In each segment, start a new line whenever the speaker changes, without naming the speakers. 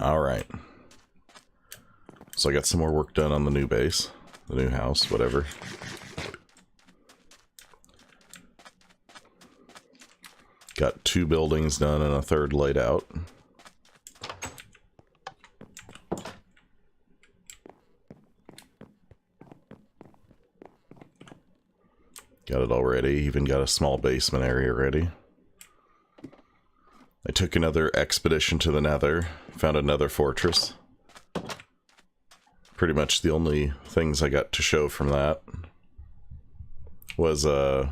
Alright. So I got some more work done on the new base. The new house, whatever. Got 2 buildings done and a 3rd laid out. Got it all ready. Even got a small basement area ready. I took another expedition to the Nether. Found another fortress. Pretty much the only things I got to show from that was an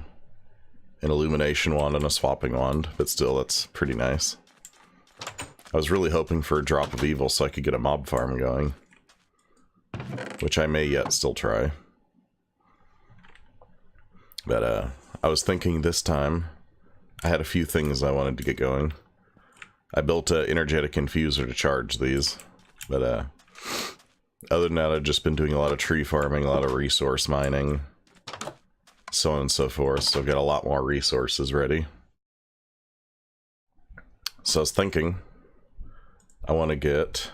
illumination wand and a swapping wand, but still, that's pretty nice. I was really hoping for a drop of evil so I could get a mob farm going, which I may yet still try. But I was thinking this time I had a few things I wanted to get going. I built an energetic infuser to charge these, but other than that, I've just been doing a lot of tree farming, a lot of resource mining, so on and so forth, so I've got a lot more resources ready. So I was thinking, I want to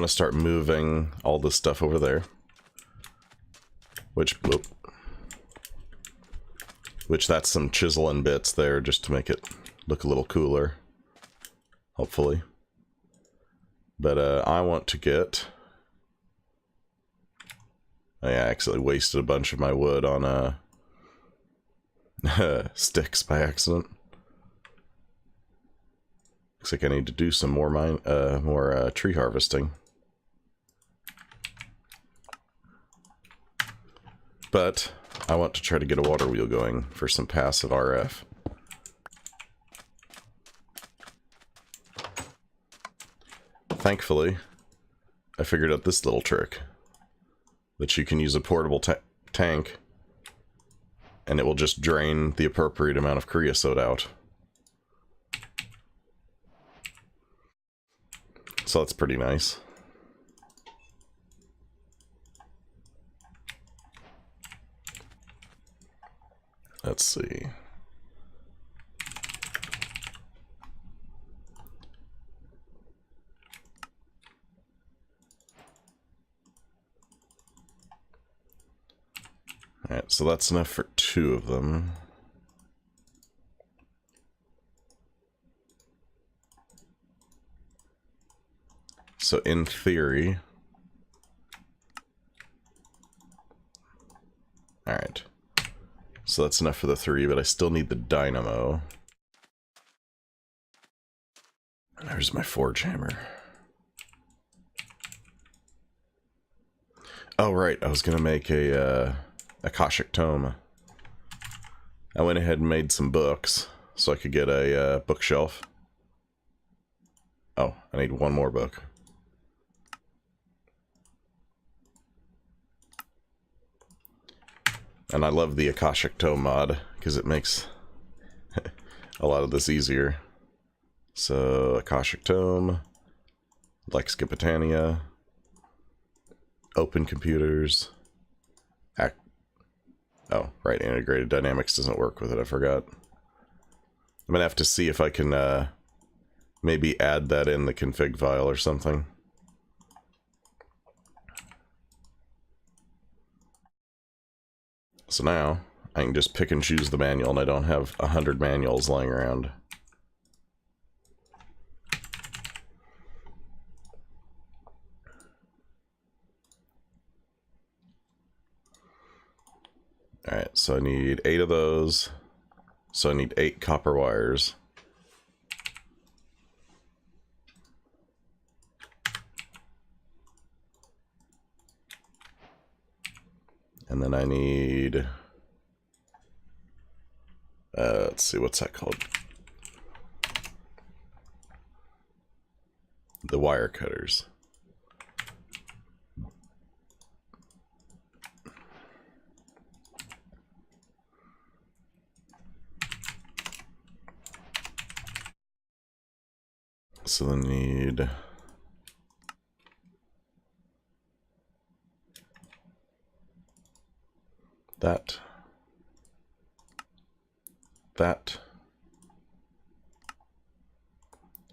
start moving all this stuff over there, which that's some chiseling bits there just to make it look a little cooler, hopefully. But I want to get... I actually wasted a bunch of my wood on sticks by accident. Looks like I need to do some more tree harvesting. But I want to try to get a water wheel going for some passive RF. Thankfully, I figured out this little trick. That you can use a portable tank, and it will just drain the appropriate amount of creosote out. So that's pretty nice. Let's see. Alright, so that's enough for 2 of them. So in theory... Alright. So that's enough for the 3, but I still need the dynamo. There's my forge hammer. Oh right, I was gonna make a Akashic Tome. I went ahead and made some books so I could get a bookshelf. Oh, I need 1 more book. And I love the Akashic Tome mod because it makes a lot of this easier. So, Akashic Tome, Lexicopitania, Open Computers, oh, right, Integrated Dynamics doesn't work with it, I forgot. I'm gonna have to see if I can maybe add that in the config file or something. So now, I can just pick and choose the manual, and I don't have 100 manuals lying around. Alright, so I need 8 of those. So I need 8 copper wires. And then I need... let's see, what's that called? The wire cutters. So I need... that,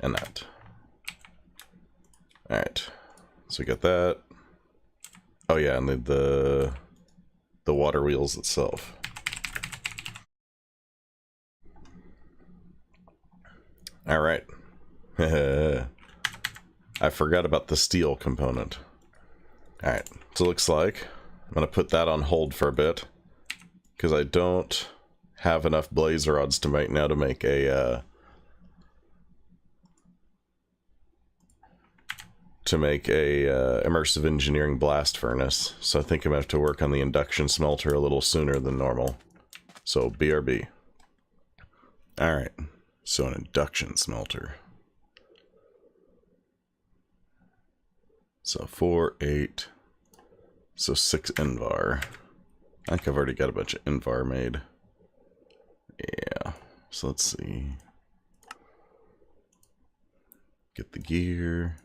and that. So we got that. Oh yeah, and the water wheels itself. All right. I forgot about the steel component. All right. So it looks like I'm gonna put that on hold for a bit because I don't have enough blaze rods to make now to make a immersive engineering blast furnace. So I think I'm gonna have to work on the induction smelter a little sooner than normal. So BRB. All right. So an induction smelter. So 4, 8. So 6 Invar. I think I've already got a bunch of Invar made. Yeah. So let's see. Get the gear.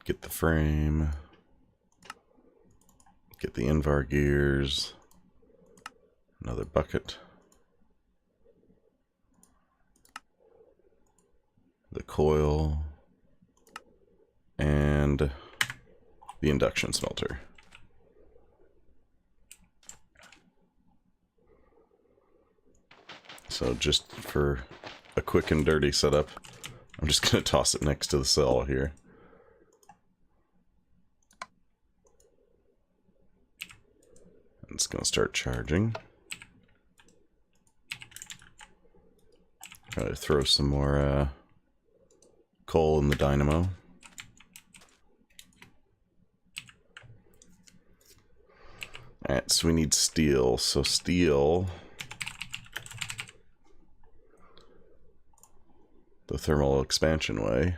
Get the frame. Get the Invar gears. Another bucket. The coil. And the induction smelter. So just for a quick and dirty setup, I'm just going to toss it next to the cell here. And it's going to start charging. Try to throw some more coal in the dynamo. Alright, so we need steel. So steel, the thermal expansion way.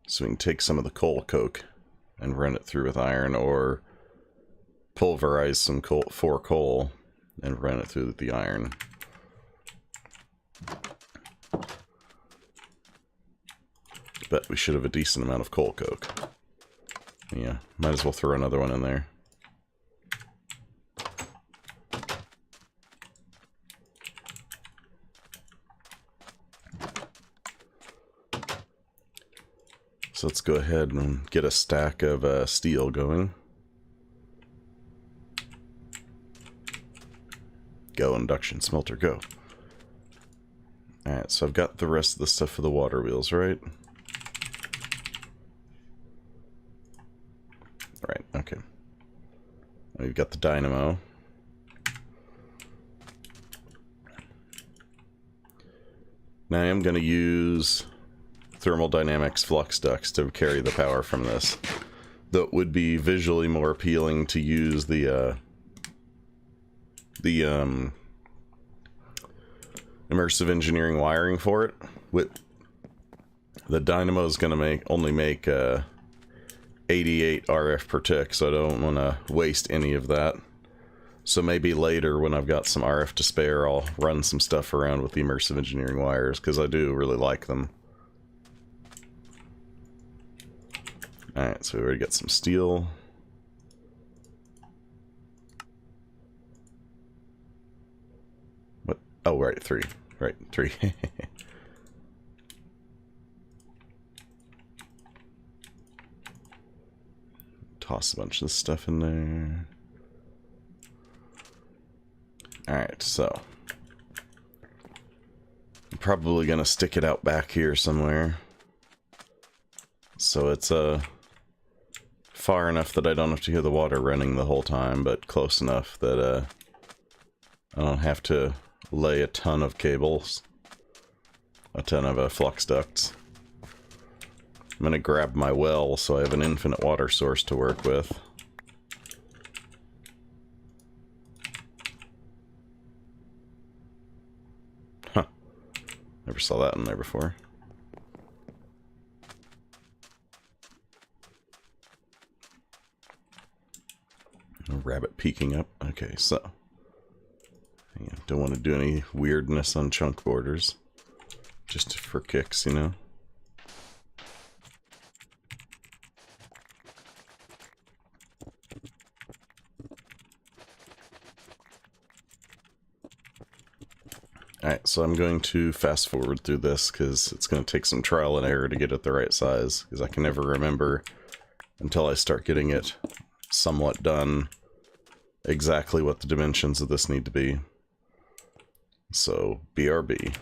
So we can take some of the coal coke and run it through with iron, or pulverize some coal, 4 coal and run it through with the iron. But we should have a decent amount of coal coke. Yeah, might as well throw another one in there. So let's go ahead and get a stack of steel going. Go, induction smelter, go. Alright, so I've got the rest of the stuff for the water wheels, right? Right, okay. We've got the dynamo. Now I am going to use thermodynamics flux ducts to carry the power from this. Though it would be visually more appealing to use the immersive engineering wiring for it. With the dynamo is going to only make 88 RF per tick, so I don't want to waste any of that. So maybe later when I've got some RF to spare, I'll run some stuff around with the immersive engineering wires, because I do really like them. Alright, so we already got some steel. What? Oh, right, 3. Right, 3. Toss a bunch of this stuff in there. Alright, so I'm probably gonna stick it out back here somewhere. So it's far enough that I don't have to hear the water running the whole time, but close enough that I don't have to lay a ton of cables, a ton of flux ducts. I'm gonna grab my well so I have an infinite water source to work with. Huh. Never saw that in there before. A rabbit peeking up. Okay, so yeah, don't want to do any weirdness on chunk borders. Just for kicks, you know. Alright, so I'm going to fast forward through this because it's going to take some trial and error to get it the right size, because I can never remember until I start getting it somewhat done exactly what the dimensions of this need to be. So, BRB.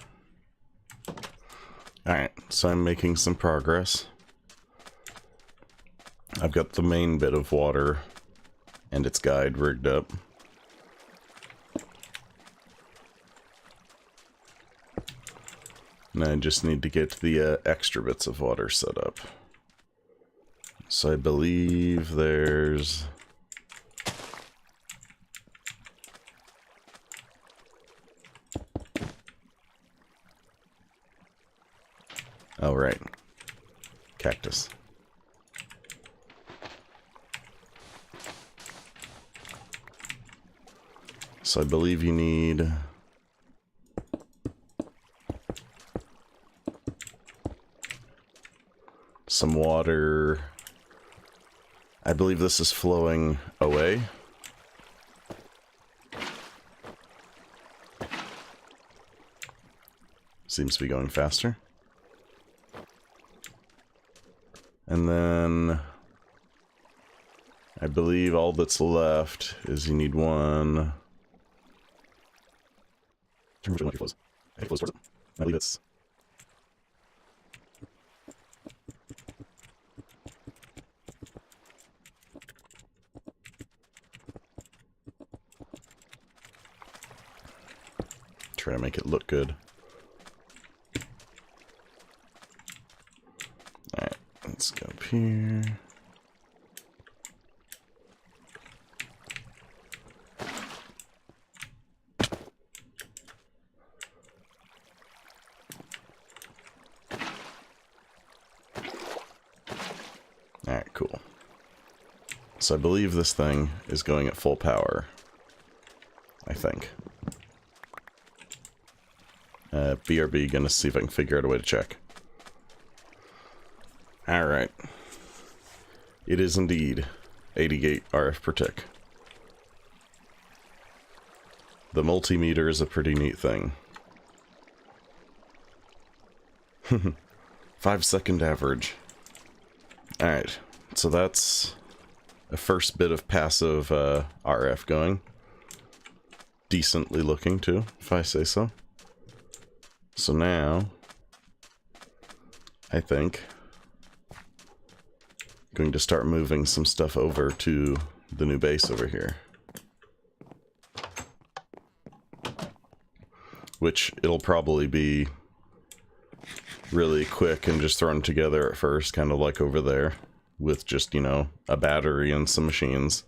Alright, so I'm making some progress. I've got the main bit of water and its guide rigged up. And I just need to get the extra bits of water set up. So I believe there's... Oh, right. Cactus. So I believe you need... some water. I believe this is flowing away. Seems to be going faster. And then I believe all that's left is you need one. I think it flows towards it. I believe it's... Try to make it look good. Alright, let's go up here. Alright, cool. So I believe this thing is going at full power. I think. BRB, gonna see if I can figure out a way to check. Alright. It is indeed 88 RF per tick. The multimeter is a pretty neat thing. 5-second average. Alright, so that's a first bit of passive RF going. Decently looking too, if I say so. So now, I think, I'm going to start moving some stuff over to the new base over here. Which it'll probably be really quick and just thrown together at first, kind of like over there, with just, you know, a battery and some machines.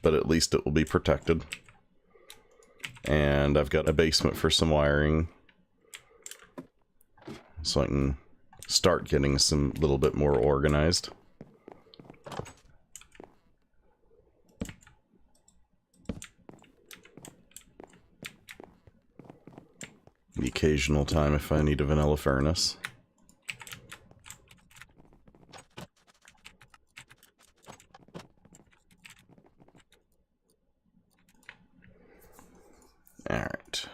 But at least it will be protected. And I've got a basement for some wiring, so I can start getting some little bit more organized. The occasional time if I need a vanilla furnace. Alright.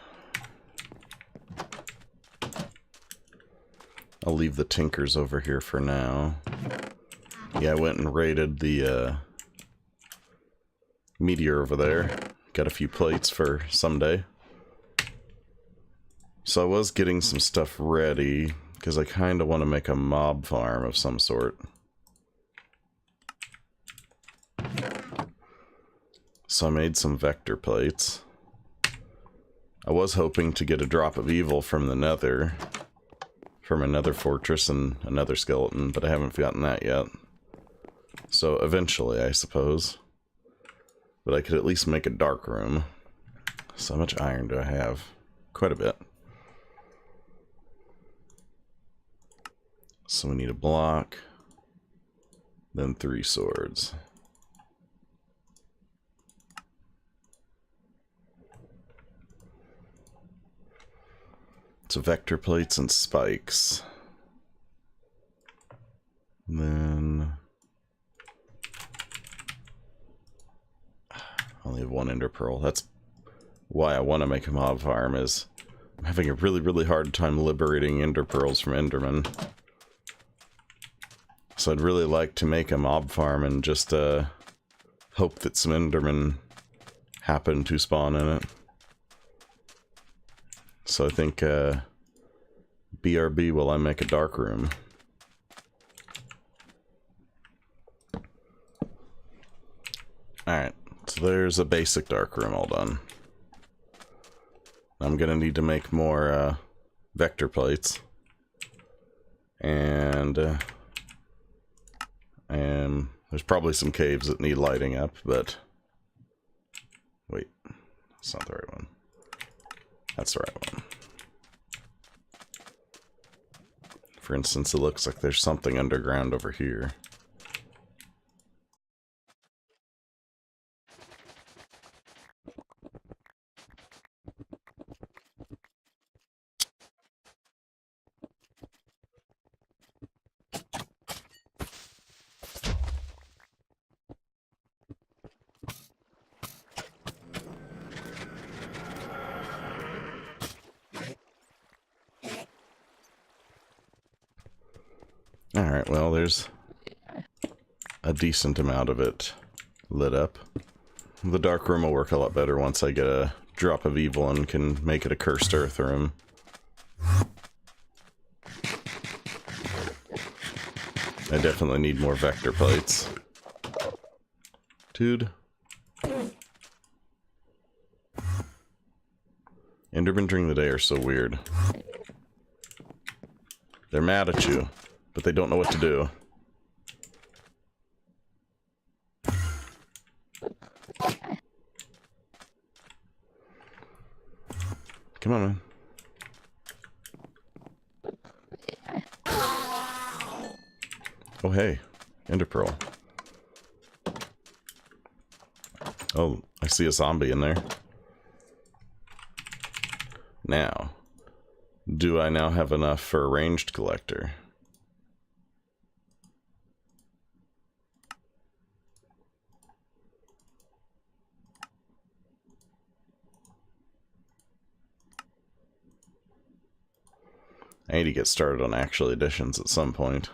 I'll leave the tinkers over here for now. Yeah, I went and raided the meteor over there. Got a few plates for someday. So I was getting some stuff ready, because I kind of want to make a mob farm of some sort. So I made some vector plates. I was hoping to get a drop of evil from the nether. From another fortress and another skeleton, but I haven't gotten that yet. So eventually, I suppose. But I could at least make a dark room. So how much iron do I have? Quite a bit. So we need a block, then 3 swords. So vector plates and spikes. And then I only have 1 ender pearl. That's why I want to make a mob farm, is I'm having a really hard time liberating ender pearls from endermen. So I'd really like to make a mob farm and just hope that some endermen happen to spawn in it. So I think BRB while I make a dark room. Alright, so there's a basic dark room all done. I'm gonna need to make more vector plates. And there's probably some caves that need lighting up, but wait, that's not the right one. That's the right one. For instance, it looks like there's something underground over here. Alright, well, there's a decent amount of it lit up. The dark room will work a lot better once I get a drop of evil and can make it a cursed earth room. I definitely need more vector plates. Dude. Endermen during the day are so weird. They're mad at you, but they don't know what to do. Come on, man. Oh, hey. Ender Pearl. Oh, I see a zombie in there. Now, do I now have enough for a ranged collector? I need to get started on actual additions at some point.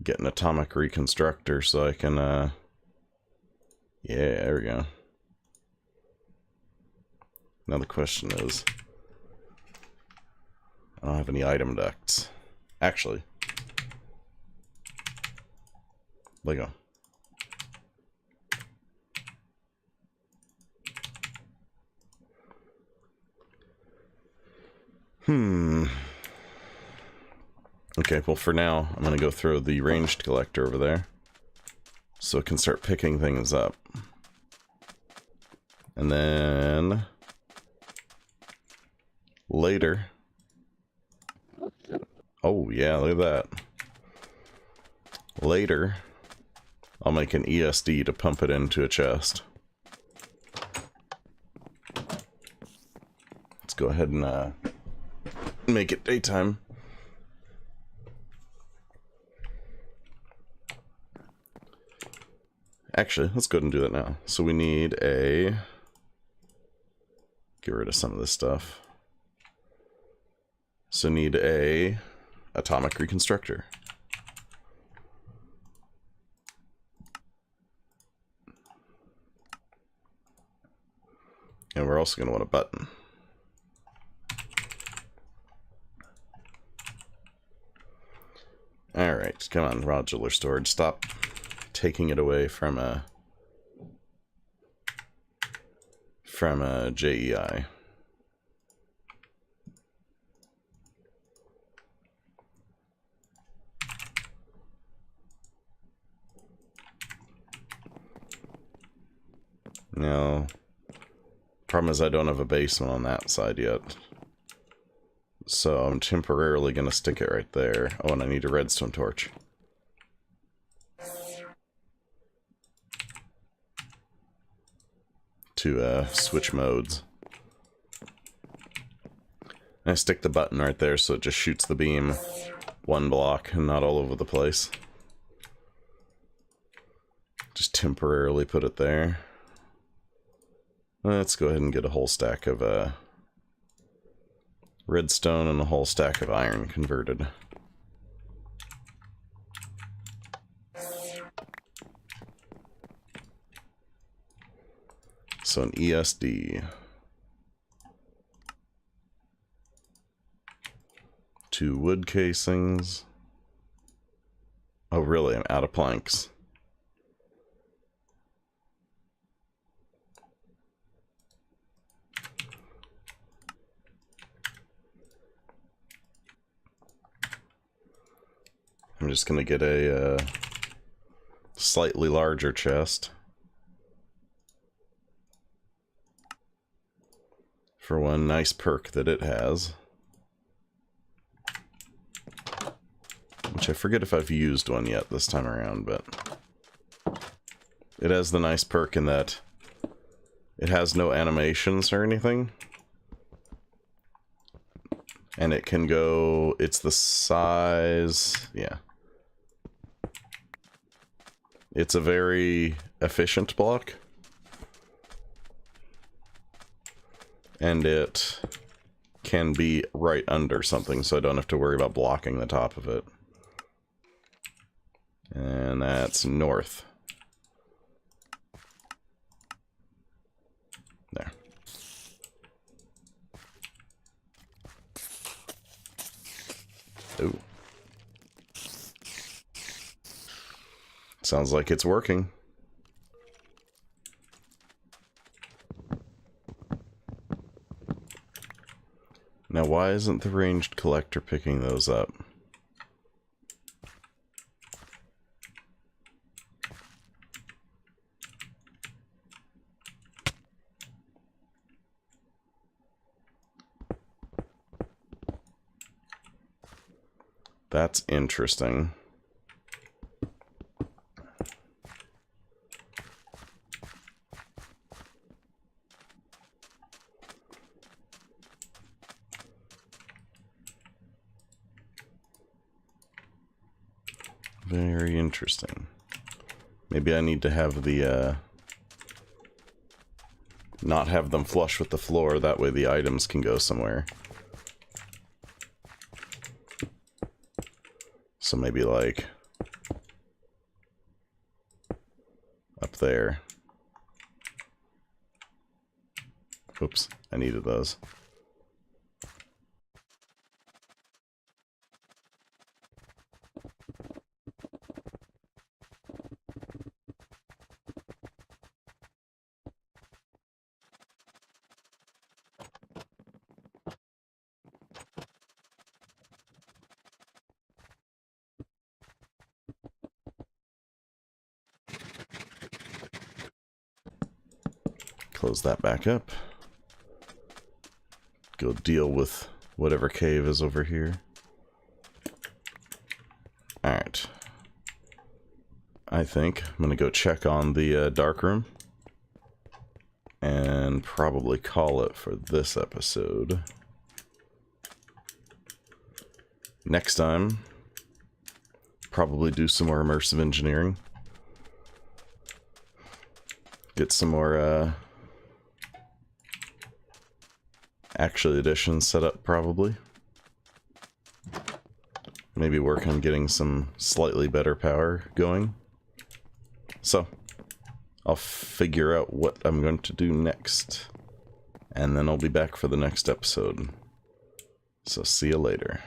Get an atomic reconstructor so I can, yeah, there we go. Now the question is, I don't have any item ducts. Actually, Lego. Okay, well for now, I'm gonna go throw the ranged collector over there, so it can start picking things up. And then later, oh yeah, look at that. Later, I'll make an ESD to pump it into a chest. Let's go ahead and make it daytime. Actually, let's go ahead and do that now. So we need a... Get rid of some of this stuff. So need a atomic reconstructor. And we're also going to want a button. Alright, come on, modular storage, stop taking it away from a JEI. No. Problem is I don't have a basement on that side yet. So I'm temporarily going to stick it right there. Oh, and I need a redstone torch. To switch modes. And I stick the button right there so it just shoots the beam one block and not all over the place. Just temporarily put it there. Let's go ahead and get a whole stack of Redstone and a whole stack of iron converted. So an ESD. 2 wood casings. Oh, really? I'm out of planks. I'm just gonna get a slightly larger chest. For one nice perk that it has. Which I forget if I've used one yet this time around, but it has the nice perk in that it has no animations or anything. And it can go, it's the size, yeah. It's a very efficient block. And it can be right under something, so I don't have to worry about blocking the top of it. And that's north. There. Ooh. Sounds like it's working. Now, why isn't the ranged collector picking those up? That's interesting. Very interesting. Maybe I need to have the, not have them flush with the floor, that way the items can go somewhere. So maybe like up there. Oops, I needed those. Close that back up. Go deal with whatever cave is over here. Alright. I think I'm gonna go check on the dark room. And probably call it for this episode. Next time, probably do some more immersive engineering. Get some more actual editions set up, probably. Maybe work on getting some slightly better power going. So, I'll figure out what I'm going to do next. And then I'll be back for the next episode. So see you later.